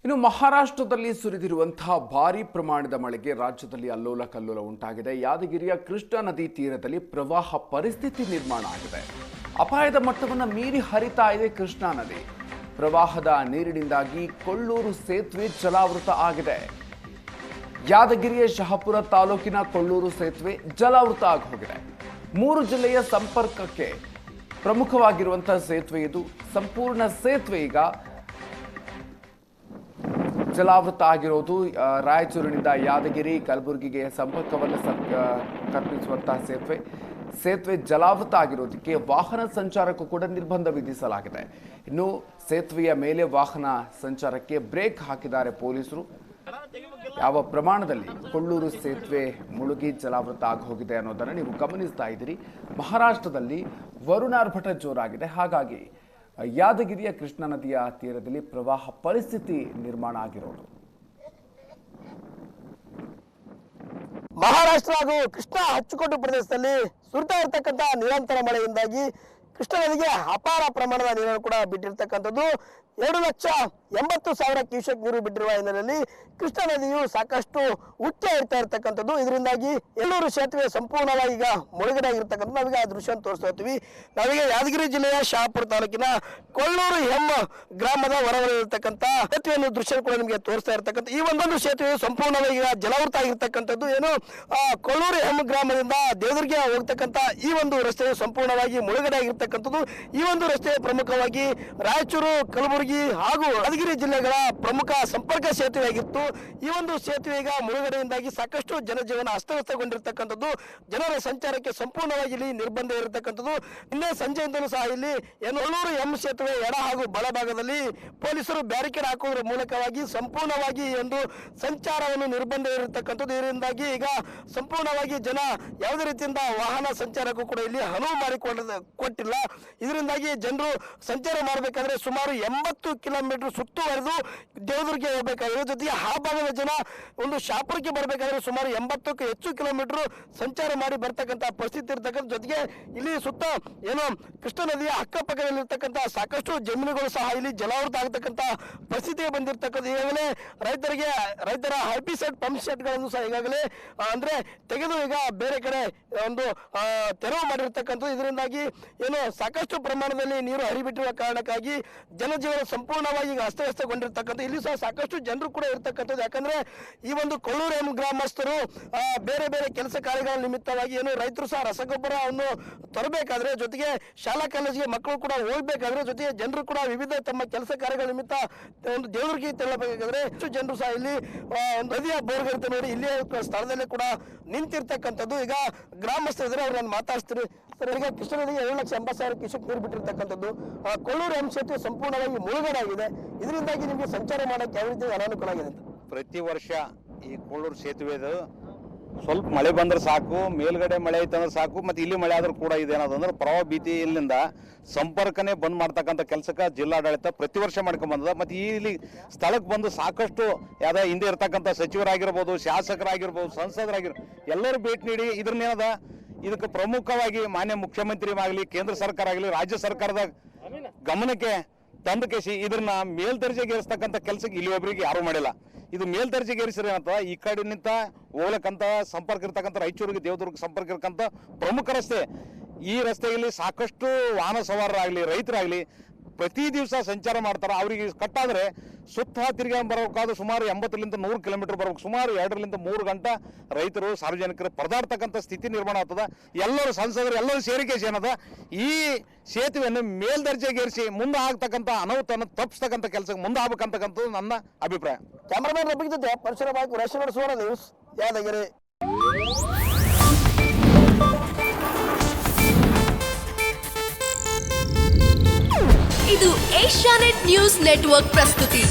ಇನ್ನು ಮಹಾರಾಷ್ಟ್ರದಲ್ಲಿ ಸುರಿದಿರುವಂತಹ ಭಾರೀ ಪ್ರಮಾಣದ ಮಳೆಗೆ ರಾಜ್ಯದಲ್ಲಿ ಅಲ್ಲೋಲ ಕಲ್ಲೋಲ ಉಂಟಾಗಿದೆ. ಯಾದಗಿರಿಯ ಕೃಷ್ಣಾ ನದಿ ತೀರದಲ್ಲಿ ಪ್ರವಾಹ ಪರಿಸ್ಥಿತಿ ನಿರ್ಮಾಣ ಆಗಿದೆ. ಅಪಾಯದ ಮಟ್ಟವನ್ನು ಮೀರಿ ಹರಿತಾ ಇದೆ ಕೃಷ್ಣಾ ನದಿ. ಪ್ರವಾಹದ ನೀರಿನಿಂದಾಗಿ ಕೊಳ್ಳೂರು ಸೇತುವೆ ಜಲಾವೃತ ಆಗಿದೆ. ಯಾದಗಿರಿಯ ಶಹಾಪುರ ತಾಲೂಕಿನ ಕೊಳ್ಳೂರು ಸೇತುವೆ ಜಲಾವೃತ ಆಗಿ ಹೋಗಿದೆ. 3 ಜಿಲ್ಲೆಯ ಸಂಪರ್ಕಕ್ಕೆ ಪ್ರಮುಖವಾಗಿರುವಂತಹ ಸೇತುವೆ ಇದು. ಸಂಪೂರ್ಣ ಸೇತುವೆ ಈಗ ಜಲಾವೃತ ಆಗಿರೋದು. ರಾಯಚೂರಿನಿಂದ ಯಾದಗಿರಿ ಕಲಬುರಗಿಗೆ ಸಂಪರ್ಕವನ್ನು ಕಲ್ಪಿಸುವಂತಹ ಸೇತುವೆ ಜಲಾವೃತ ಆಗಿರೋದಕ್ಕೆ ವಾಹನ ಸಂಚಾರಕ್ಕೂ ಕೂಡ ನಿರ್ಬಂಧ ವಿಧಿಸಲಾಗಿದೆ. ಇನ್ನು ಸೇತುವೆಯ ಮೇಲೆ ವಾಹನ ಸಂಚಾರಕ್ಕೆ ಬ್ರೇಕ್ ಹಾಕಿದ್ದಾರೆ ಪೊಲೀಸರು. ಯಾವ ಪ್ರಮಾಣದಲ್ಲಿ ಕೊಳ್ಳೂರು ಸೇತುವೆ ಮುಳುಗಿ ಜಲಾವೃತ ಆಗಿ ಹೋಗಿದೆ ಅನ್ನೋದನ್ನು ನೀವು ಗಮನಿಸ್ತಾ ಇದ್ದೀರಿ. ಮಹಾರಾಷ್ಟ್ರದಲ್ಲಿ ವರುಣಾರ್ಭಟ ಜೋರಾಗಿದೆ. ಹಾಗಾಗಿ ಯಾದಗಿರಿಯ ಕೃಷ್ಣಾ ನದಿಯ ತೀರದಲ್ಲಿ ಪ್ರವಾಹ ಪರಿಸ್ಥಿತಿ ನಿರ್ಮಾಣ ಆಗಿರೋದು. ಮಹಾರಾಷ್ಟ್ರ ಹಾಗೂ ಕೃಷ್ಣಾ ಅಚ್ಚುಕಟ್ಟು ಪ್ರದೇಶದಲ್ಲಿ ಸುರಿತಾ ಇರತಕ್ಕಂಥ ನಿರಂತರ ಮಳೆಯಿಂದಾಗಿ ಕೃಷ್ಣಾ ನದಿಗೆ ಅಪಾರ ಪ್ರಮಾಣದ ನೀರನ್ನು ಕೂಡ ಬಿಟ್ಟಿರ್ತಕ್ಕಂಥದ್ದು. 2,80,000 ಕ್ಯೂಸೆಕ್ ನೀರು ಬಿಟ್ಟಿರುವ ಹಿನ್ನೆಲೆಯಲ್ಲಿ ಕೃಷ್ಣಾ ನದಿಯು ಸಾಕಷ್ಟು ಉಚ್ಚ ಇರ್ತಾ ಇರ್ತಕ್ಕಂಥದ್ದು. ಇದರಿಂದಾಗಿ ಎಲ್ಲೂರು ಸೇತುವೆ ಸಂಪೂರ್ಣವಾಗಿ ಈಗ ಮುಳುಗಡೆ ಆಗಿರ್ತಕ್ಕಂಥ ನಾವೀಗ ಆ ದೃಶ್ಯ ತೋರಿಸ್ತಾ ಇರ್ತೀವಿ. ನಾವೀಗ ಯಾದಗಿರಿ ಜಿಲ್ಲೆಯ ಶಹಾಪುರ ತಾಲೂಕಿನ ಕೊಳ್ಳೂರು ಹೆಮ್ಮ ಗ್ರಾಮದ ಹೊರವಲಯದಲ್ಲಿರ್ತಕ್ಕಂಥ ಸೇತುವೆಯನ್ನು ದೃಶ್ಯ ಕೂಡ ನಿಮಗೆ ತೋರಿಸ್ತಾ ಇರ್ತಕ್ಕಂಥ ಈ ಒಂದೊಂದು ಸೇತುವೆ ಸಂಪೂರ್ಣವಾಗಿ ಈಗ ಜಲಾವೃತ ಆಗಿರ್ತಕ್ಕಂಥದ್ದು. ಏನು ಕೊಳ್ಳೂರು ಹೆಮ್ಮ ಗ್ರಾಮದಿಂದ ದೇವದುರ್ಗೆ ಹೋಗ್ತಕ್ಕಂಥ ಈ ಒಂದು ರಸ್ತೆಯು ಸಂಪೂರ್ಣವಾಗಿ ಮುಳುಗಡೆ ಆಗಿರ್ತಕ್ಕಂಥದ್ದು. ಈ ಒಂದು ರಸ್ತೆ ಪ್ರಮುಖವಾಗಿ ರಾಯಚೂರು, ಕಲಬುರಗಿ ಹಾಗೂ ಯಾದಗಿರಿ ಜಿಲ್ಲೆಗಳ ಪ್ರಮುಖ ಸಂಪರ್ಕ ಸೇತುವೆ ಆಗಿತ್ತು. ಈ ಒಂದು ಸೇತುವೆ ಈಗ ಮುಳುಗಡೆಯಿಂದಾಗಿ ಸಾಕಷ್ಟು ಜನಜೀವನ ಅಸ್ತವ್ಯಸ್ತಗೊಂಡಿರ್ತಕ್ಕಂಥದ್ದು. ಜನರ ಸಂಚಾರಕ್ಕೆ ಸಂಪೂರ್ಣವಾಗಿ ಇಲ್ಲಿ ನಿರ್ಬಂಧ ಇರತಕ್ಕಂಥದ್ದು. ನಿನ್ನೆ ಸಂಜೆಯಿಂದಲೂ ಸಹ ಇಲ್ಲಿ ಕೊಳ್ಳೂರು ಎಂ ಸೇತುವೆ ಎಡ ಹಾಗೂ ಬಲಭಾಗದಲ್ಲಿ ಪೊಲೀಸರು ಬ್ಯಾರಿಕೇಡ್ ಹಾಕುವುದರ ಮೂಲಕವಾಗಿ ಸಂಪೂರ್ಣವಾಗಿ ಒಂದು ಸಂಚಾರವನ್ನು ನಿರ್ಬಂಧ ಇರತಕ್ಕಂಥದ್ದು. ಇದರಿಂದಾಗಿ ಈಗ ಸಂಪೂರ್ಣವಾಗಿ ಜನ ಯಾವುದೇ ರೀತಿಯಿಂದ ವಾಹನ ಸಂಚಾರಕ್ಕೂ ಕೂಡ ಇಲ್ಲಿ ಅನುವು ಮಾಡಿಕೊಟ್ಟಿಲ್ಲ. ಇದರಿಂದಾಗಿ ಜನರು ಸಂಚಾರ ಮಾಡಬೇಕಾದ್ರೆ ಸುಮಾರು 80 ಕಿಲೋಮೀಟರ್ ಸುತ್ತುವರೆದು ದೇವದುರ್ಗೆ ಹೋಗಬೇಕಾದ್ರೆ, ಜೊತೆಗೆ ಆ ಭಾಗದ ಜನ ಒಂದು ಶಾಪುರಕ್ಕೆ ಬರಬೇಕಾದ್ರೆ ಸುಮಾರು 80ಕ್ಕೂ ಹೆಚ್ಚು ಕಿಲೋಮೀಟರ್ ಸಂಚಾರ ಮಾಡಿ ಬರ್ತಕ್ಕಂಥ ಪರಿಸ್ಥಿತಿ ಇರ್ತಕ್ಕಂಥ. ಜೊತೆಗೆ ಇಲ್ಲಿ ಸುತ್ತ ಏನು ಕೃಷ್ಣಾ ನದಿಯ ಅಕ್ಕಪಕ್ಕದಲ್ಲಿರ್ತಕ್ಕಂಥ ಸಾಕಷ್ಟು ಜಮೀನುಗಳು ಸಹ ಇಲ್ಲಿ ಜಲಾವೃತ ಆಗತಕ್ಕಂಥ ಪರಿಸ್ಥಿತಿಗೆ ಬಂದಿರತಕ್ಕಂಥ. ಈಗಾಗಲೇ ರೈತರ ಹೈಪಿ ಸೆಟ್ ಪಂಪ್ ಸೆಟ್ಗಳನ್ನು ಸಹ ಈಗಾಗಲೇ ಅಂದ್ರೆ ತೆಗೆದು ಈಗ ಬೇರೆ ಕಡೆ ಒಂದು ತೆರವು ಮಾಡಿರ್ತಕ್ಕಂಥದ್ದು. ಇದರಿಂದಾಗಿ ಏನು ಸಾಕಷ್ಟು ಪ್ರಮಾಣದಲ್ಲಿ ನೀರು ಹರಿಬಿಟ್ಟಿರುವ ಕಾರಣಕ್ಕಾಗಿ ಜನಜೀವನ ಸಂಪೂರ್ಣವಾಗಿ ಈಗ ಅಸ್ತವ್ಯಸ್ತಗೊಂಡಿರ್ತಕ್ಕಂಥ. ಇಲ್ಲಿ ಸಹ ಸಾಕಷ್ಟು ಜನರು ಕೂಡ ಇರ್ತಕ್ಕಂಥದ್ದು. ಯಾಕಂದ್ರೆ ಈ ಒಂದು ಕೊಳ್ಳೂರು ಎಂ ಗ್ರಾಮಸ್ಥರು ಬೇರೆ ಬೇರೆ ಕೆಲಸ ಕಾರ್ಯಗಳ ನಿಮಿತ್ತವಾಗಿ ಏನು ರೈತರು ಸಹ ರಸಗೊಬ್ಬರವನ್ನು ತರಬೇಕಾದ್ರೆ, ಜೊತೆಗೆ ಶಾಲಾ ಕಾಲೇಜಿಗೆ ಮಕ್ಕಳು ಕೂಡ ಹೋಗ್ಬೇಕಾದ್ರೆ, ಜೊತೆಗೆ ಜನರು ಕೂಡ ವಿವಿಧ ತಮ್ಮ ಕೆಲಸ ಕಾರ್ಯಗಳ ನಿಮಿತ್ತ ಒಂದು ದೇವರಿಗೆ ತೆರಳಬೇಕಾದ್ರೆ ಹೆಚ್ಚು ಜನರು ಸಹ ಇಲ್ಲಿ ನದಿಯ ಬೋರ್ಗಿರುತ್ತೆ ನೋಡಿ, ಇಲ್ಲಿ ಸ್ಥಳದಲ್ಲೇ ಕೂಡ ನಿಂತಿರ್ತಕ್ಕಂಥದ್ದು. ಈಗ ಗ್ರಾಮಸ್ಥರಿದ್ರೆ ಅವ್ರು ನಾನು ಮಾತಾಡ್ತೀನಿ ಸರ್. ಈಗ ಕೃಷ್ಣಾ ನದಿಗೆ 7,80,000 ಕ್ಯೂಸೆಕ್ ನೀರು ಬಿಟ್ಟಿರ್ತಕ್ಕಂಥದ್ದು. ಕೊಳ್ಳೂರು ಎಂ ಸೇತುವೆ ಸಂಪೂರ್ಣವಾಗಿ ಮುಳುಗಡೆ ಆಗಿದೆ. ಇದರಿಂದಾಗಿ ನಿಮಗೆ ಸಂಚಾರ ಮಾಡಕ್ಕೆ ಯಾವ ರೀತಿ ಅನಾನುಕೂಲ ಆಗಿದೆ ಅಂತ? ಪ್ರತಿ ವರ್ಷ ಈ ಕೊಳ್ಳೂರು ಸೇತುವೆದು ಸ್ವಲ್ಪ ಮಳೆ ಬಂದ್ರೆ ಸಾಕು, ಮೇಲ್ಗಡೆ ಮಳೆ ಐತಂದ್ರೆ ಸಾಕು, ಮತ್ತೆ ಇಲ್ಲಿ ಮಳೆ ಆದ್ರೂ ಕೂಡ ಇದೇನದಂದ್ರೆ ಪ್ರವಾಹ ಭೀತಿಯಿಂದ ಸಂಪರ್ಕನೇ ಬಂದ್ ಮಾಡ್ತಕ್ಕಂಥ ಕೆಲಸಕ್ಕೆ ಜಿಲ್ಲಾಡಳಿತ ಪ್ರತಿ ವರ್ಷ ಮಾಡ್ಕೊಂಡ್ ಬಂದದ. ಮತ್ತೆ ಇಲ್ಲಿ ಸ್ಥಳಕ್ಕೆ ಬಂದು ಸಾಕಷ್ಟು ಯಾವ್ದ ಹಿಂದೆ ಇರ್ತಕ್ಕಂಥ ಸಚಿವರಾಗಿರ್ಬೋದು, ಶಾಸಕರಾಗಿರ್ಬೋದು, ಸಂಸದರಾಗಿರ್ಬೋದು ಎಲ್ಲರೂ ಭೇಟಿ ನೀಡಿ ಇದ್ರನ್ನೇನದ ಇದಕ್ಕೆ ಪ್ರಮುಖವಾಗಿ ಮಾನ್ಯ ಮುಖ್ಯಮಂತ್ರಿ ಆಗಲಿ, ಕೇಂದ್ರ ಸರ್ಕಾರ ಆಗಲಿ, ರಾಜ್ಯ ಸರ್ಕಾರದ ಗಮನಕ್ಕೆ ತಂದು ಕೇಸಿ ಇದನ್ನ ಮೇಲ್ದರ್ಜೆಗೇರಿಸ್ತಕ್ಕಂಥ ಕೆಲಸಕ್ಕೆ ಇಲ್ಲಿ ಒಬ್ಬರಿಗೆ ಯಾರು ಮಾಡಿಲ್ಲ. ಇದು ಮೇಲ್ದರ್ಜೆಗೇರಿಸಿದ್ರೆ ಏನಂತ ಈ ಕಡೆ ನಿಂತ ಹೋಗ್ಲಕ್ಕಂತ ಸಂಪರ್ಕ ಇರ್ತಕ್ಕಂಥ ರಾಯಚೂರಿಗೆ ದೇವದುರ್ಗ ಸಂಪರ್ಕ ಇರ್ತಕ್ಕಂಥ ಪ್ರಮುಖ ರಸ್ತೆ. ಈ ರಸ್ತೆಯಲ್ಲಿ ಸಾಕಷ್ಟು ವಾಹನ ಸವಾರರಾಗಲಿ, ರೈತರಾಗಲಿ ಪ್ರತಿ ದಿವಸ ಸಂಚಾರ ಮಾಡ್ತಾರೆ. ಅವರಿಗೆ ಕಟ್ಟಾದ್ರೆ ಸುತ್ತ ತಿರುಗಿ ಬರಬೇಕಾದ್ರೆ ಸುಮಾರು 80-100 ಕಿಲೋಮೀಟರ್ ಬರ್ಬೇಕು. ಸುಮಾರು 2-3 ಗಂಟೆ ರೈತರು ಸಾರ್ವಜನಿಕರು ಪರದಾಡ್ತಕ್ಕಂಥ ಸ್ಥಿತಿ ನಿರ್ಮಾಣ ಆಗ್ತದ. ಎಲ್ಲರೂ ಸಂಸದರು ಎಲ್ಲರೂ ಸೇರಿಕೆ ಏನದ ಈ ಸೇತುವೆಯನ್ನು ಮೇಲ್ದರ್ಜೆಗೇರಿಸಿ ಮುಂದೆ ಆಗ್ತಕ್ಕಂಥ ಅನಾಹುತವನ್ನು ತಪ್ಪಿಸ್ತಕ್ಕಂಥ ಕೆಲಸಕ್ಕೆ ಮುಂದೆ ಆಗ್ಬೇಕಂತಕ್ಕಂಥದ್ದು ನನ್ನ ಅಭಿಪ್ರಾಯ. ಕ್ಯಾಮರಾಮನ್ ರಫೀಕ್ ಜೊತೆ ಪರಶುರಾಮ ಸುವರ್ಣ ನ್ಯೂಸ್, ಯಾದಗಿರಿ. ಇದು ಏಷ್ಯಾನೆಟ್ ನ್ಯೂಸ್ ನೆಟ್ವರ್ಕ್ ಪ್ರಸ್ತುತಿ.